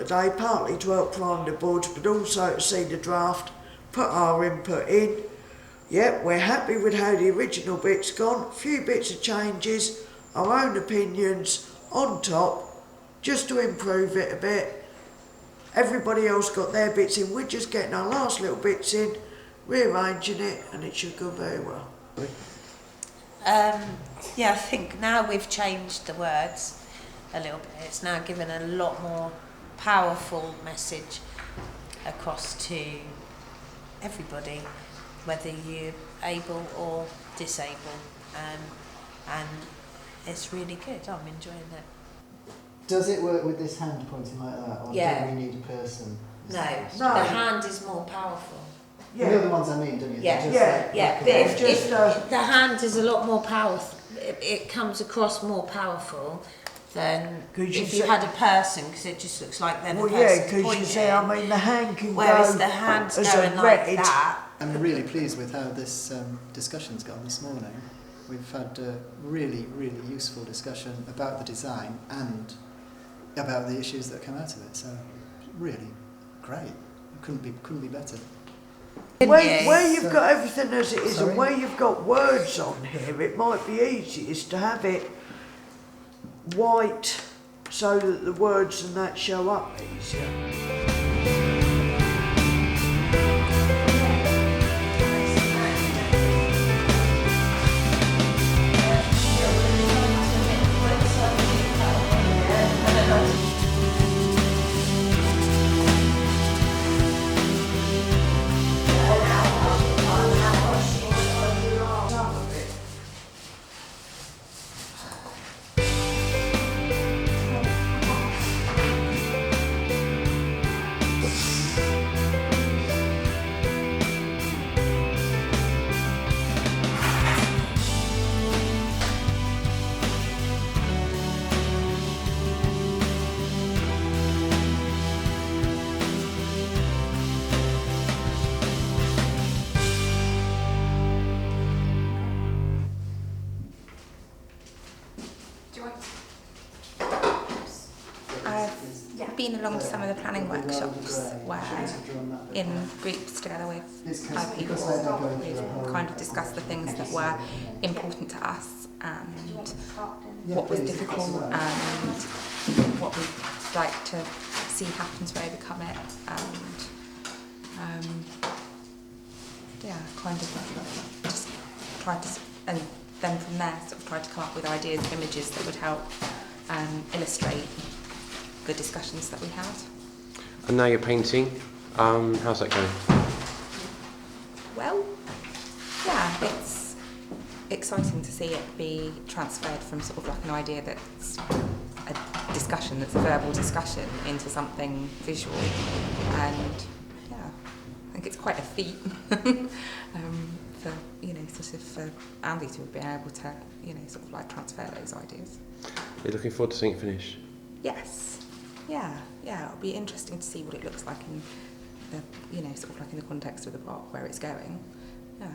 today, partly to help prime the board, but also to see the draft, put our input in. Yep, we're happy with how the original bit's gone, few bits of changes, our own opinions on top, just to improve it a bit. Everybody else got their bits in, we're just getting our last little bits in, rearranging it, and it should go very well. Yeah, I think now we've changed the words a little bit. It's now given a lot more powerful message across to everybody, whether you're able or disabled, and it's really good. I'm enjoying it. Does it work with this hand pointing like that, or Yeah. do we need a person? No, No. the hand is more powerful. You know the ones I mean, don't you? Yeah. They're just Yeah. like But if, just, the hand is a lot more powerful, it comes across more powerful than Could you if you say- had a person, because it just looks like then Well, the yeah, person's because you pointing. see, I mean, the hand can Whereas go the hand's as going a like red. that. I'm really pleased with how this discussion's gone this morning. We've had a really, really useful discussion about the design and about the issues that come out of it. So, really great. Couldn't be better. Where you've got everything as it is, Sorry? and where you've got words on here, it might be easiest to have it white so that the words and that show up easier. I've been along to some of the planning workshops where, in groups together with other people, we've kind of discussed the things that were important to us and what was difficult and what we'd like to see happen to overcome it, and yeah, kind of just tried to, and then from there sort of tried to come up with ideas, images that would help illustrate the discussions that we had. And now you're painting. How's that going? Well, yeah, it's exciting to see it be transferred from sort of like an idea that's a discussion, that's a verbal discussion, into something visual. And yeah, I think it's quite a feat for, sort of for Andy to have been able to, sort of like transfer those ideas. Are you looking forward to seeing it finish? Yes. Yeah, it'll be interesting to see what it looks like in the, sort of like in the context of the park, where it's going. Yeah.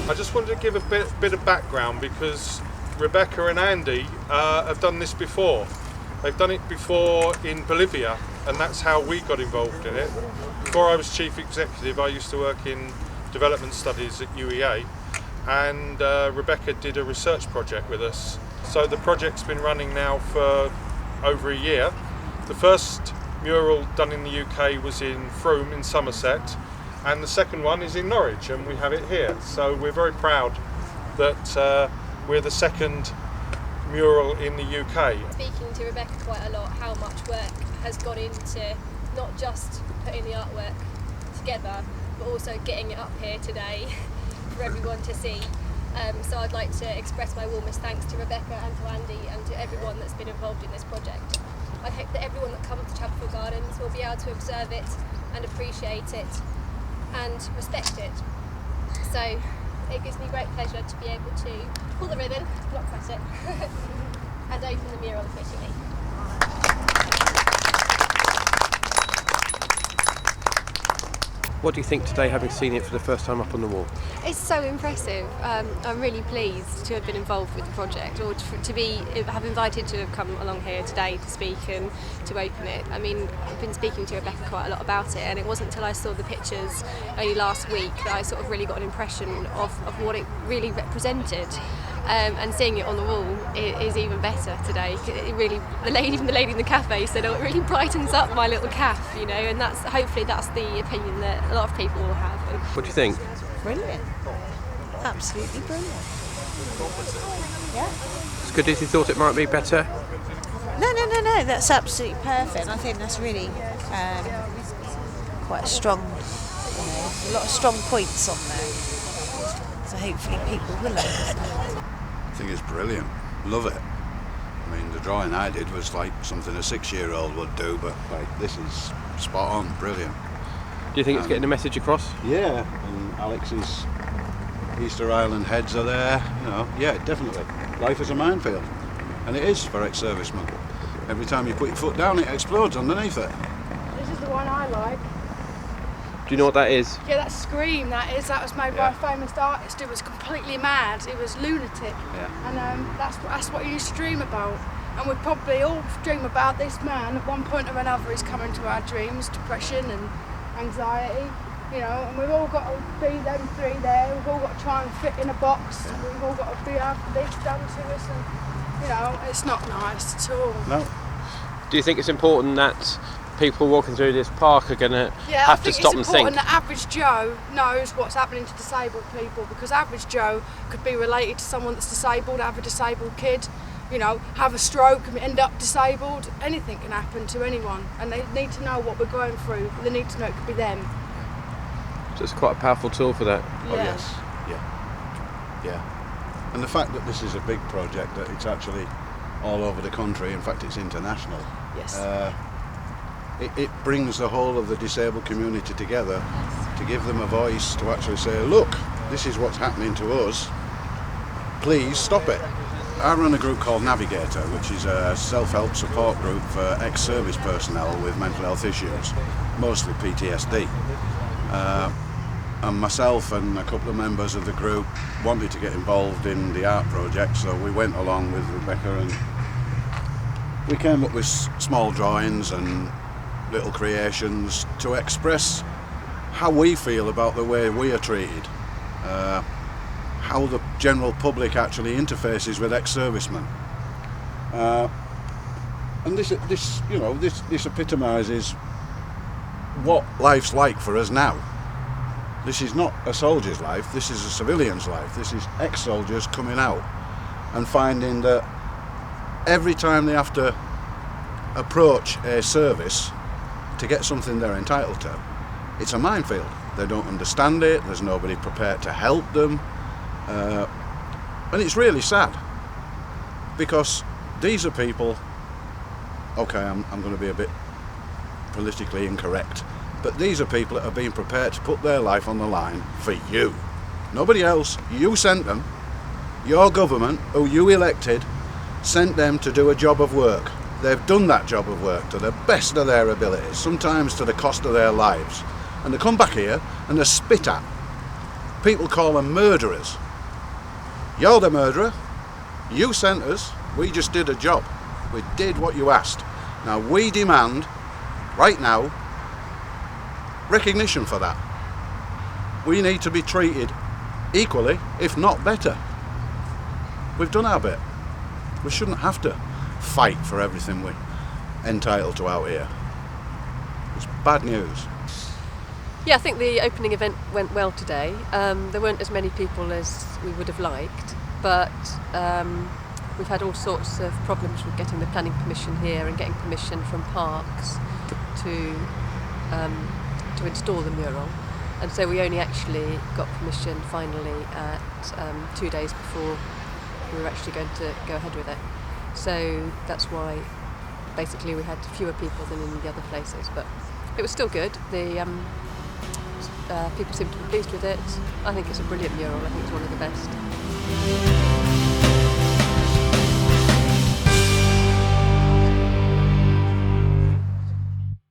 I just wanted to give a bit of background because Rebecca and Andy have done this before. They've done it before in Bolivia, and that's how we got involved in it. Before I was chief executive, I used to work in development studies at UEA, and Rebecca did a research project with us. So the project's been running now for over a year. The first mural done in the UK was in Frome in Somerset, and the second one is in Norwich, and we have it here. So we're very proud that we're the second mural in the UK. Speaking to Rebecca quite a lot, how much work has gone into not just putting the artwork together, but also getting it up here today for everyone to see. So I'd like to express my warmest thanks to Rebecca and to Andy and to everyone that's been involved in this project. I hope that everyone that comes to Chapelfield Gardens will be able to observe it and appreciate it and respect it. So it gives me great pleasure to be able to pull the ribbon, not press it, and open the mural officially. What do you think today, having seen it for the first time up on the wall? It's so impressive. I'm really pleased to have been involved with the project, or have invited to have come along here today to speak and to open it. I mean, I've been speaking to Rebecca quite a lot about it, and it wasn't until I saw the pictures only last week that I sort of really got an impression of what it really represented. And seeing it on the wall is even better today. It really, even the lady in the cafe said, "Oh, it really brightens up my little cafe," you know. And hopefully that's the opinion that a lot of people will have. And What do you think? Brilliant. Absolutely brilliant. Yeah. As good as you thought it might be, better? No. That's absolutely perfect. I think that's really quite a strong, a lot of strong points on there. So hopefully people will understand. I think it's brilliant. Love it. I mean, the drawing I did was like something a 6-year-old would do, but like this is spot on, brilliant. Do you think it's getting the message across? Yeah, and Alex's Easter Island heads are there. You know, yeah, definitely. Life is a minefield, and it is for ex-servicemen. Every time you put your foot down, it explodes underneath it. This is the one I like. Do you know what that is? Yeah, that Scream, that was made by a famous artist. It was completely mad. It was lunatic. Yeah. And that's what you used to dream about. And we probably all dream about this man at one point or another. He's come into our dreams, depression and anxiety, you know, and we've all got to be them three there. We've all got to try and fit in a box. We've all got to be have this done to us, and, you know, it's not nice at all. No. Do you think it's important that people walking through this park are going to have to stop and think? I think it's important that average Joe knows what's happening to disabled people, because average Joe could be related to someone that's disabled, have a disabled kid, you know, have a stroke and end up disabled. Anything can happen to anyone, and they need to know what we're going through. They need to know it could be them. So it's quite a powerful tool for that. Oh yes, yeah. And the fact that this is a big project, that it's actually all over the country, in fact it's international. Yes. It brings the whole of the disabled community together to give them a voice to actually say, look, this is what's happening to us, please stop it. I run a group called Navigator, which is a self-help support group for ex-service personnel with mental health issues, mostly PTSD. And myself and a couple of members of the group wanted to get involved in the art project, so we went along with Rebecca and we came up with small drawings and little creations to express how we feel about the way we are treated, how the general public actually interfaces with ex-servicemen, and this epitomises what life's like for us now. This is not a soldier's life, this is a civilian's life. This is ex-soldiers coming out and finding that every time they have to approach a service to get something they're entitled to, it's a minefield. They don't understand it, there's nobody prepared to help them, and it's really sad, because these are people, okay, I'm going to be a bit politically incorrect, but these are people that are being prepared to put their life on the line for you. Nobody else. You sent them. Your government, who you elected, sent them to do a job of work. They've done that job of work to the best of their abilities, sometimes to the cost of their lives. And they come back here and they're spit at. People call them murderers. You're the murderer. You sent us. We just did a job. We did what you asked. Now we demand, right now, recognition for that. We need to be treated equally, if not better. We've done our bit. We shouldn't have to fight for everything we're entitled to out here. It's bad news. Yeah, I think the opening event went well today. There weren't as many people as we would have liked, but we've had all sorts of problems with getting the planning permission here and getting permission from Parks to install the mural, and so we only actually got permission finally at 2 days before we were actually going to go ahead with it. So that's why basically we had fewer people than in the other places, but it was still good. The People seem to be pleased with it. I think it's a brilliant mural. I think it's one of the best.